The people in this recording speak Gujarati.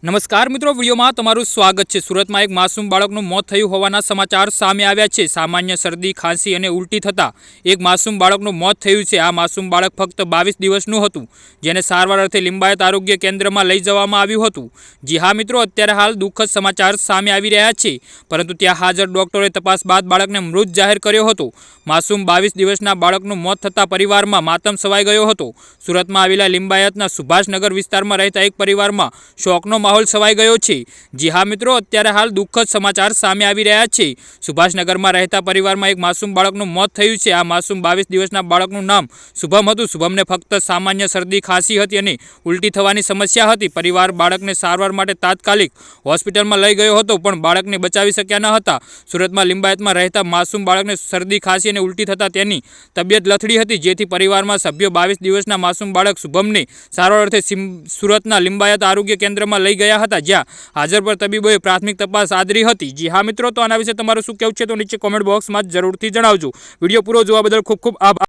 નમસ્કાર મિત્રો, વિડીયોમાં તમારું સ્વાગત છે। સુરતમાં એક માસૂમ બાળકનું મોત થયું હોવાના સમાચાર સામે આવ્યા છે। સામાન્ય શરદી, ખાંસી અને ઉલટી થતાં એક માસૂમ બાળકનું મોત થયું છે। આ માસૂમ બાળક ફક્ત 22 દિવસનું હતું, જેને સારવાર અર્થે લિંબાયત આરોગ્ય કેન્દ્રમાં લઈ જવામાં આવ્યું હતું। જી હા મિત્રો, અત્યારે હાલ દુઃખદ સમાચાર સામે આવી રહ્યા છે, પરંતુ ત્યાં હાજર ડોક્ટરે તપાસ બાદ બાળકને મૃત જાહેર કર્યો હતો। માસૂમ 22 દિવસના બાળકનું મોત થતાં પરિવારમાં માતમ છવાઈ ગયો હતો। સુરતમાં આવેલા લિંબાયતના સુભાષનગર વિસ્તારમાં રહેતા એક પરિવારમાં શોકનો માહોલ છવાઈ ગયો છે। જી હા મિત્રો, અત્યારે હાલ દુઃખદ સમાચાર સામે આવી રહ્યા છે। સુભાષનગરમાં રહેતા પરિવારમાં એક માસૂમ બાળકનું મોત થયું છે। આ માસૂમ 22 દિવસના બાળકનું નામ શુભમ હતું। શુભમને ફક્ત સામાન્ય શરદી, ખાંસી હતી અને ઉલટી થવાની સમસ્યા હતી। પરિવાર બાળકને સારવાર માટે તાત્કાલિક હોસ્પિટલમાં લઈ ગયો હતો, પણ બાળકને બચાવી શક્યા ન હતા। સુરતમાં લિંબાયતમાં રહેતા માસૂમ બાળકને શરદી, ખાંસી અને ઉલટી થતાં તેની તબિયત લથડી હતી, જેથી પરિવારમાં સભ્યો 22 દિવસના માસૂમ બાળક શુભમને સારવાર અર્થે સુરતના લિંબાયત આરોગ્ય કેન્દ્રમાં લઈ ગયા હતા, જ્યાં હાજર પર તબીબોએ પ્રાથમિક તપાસ આદરી હતી। જી હા મિત્રો, તો આના વિશે તમારું શું કહેવું છે તો નીચે કોમેન્ટ બોક્સમાં જરૂરથી જણાવજો। વિડીયો પૂરો જોવા બદલ ખૂબ ખૂબ આભાર।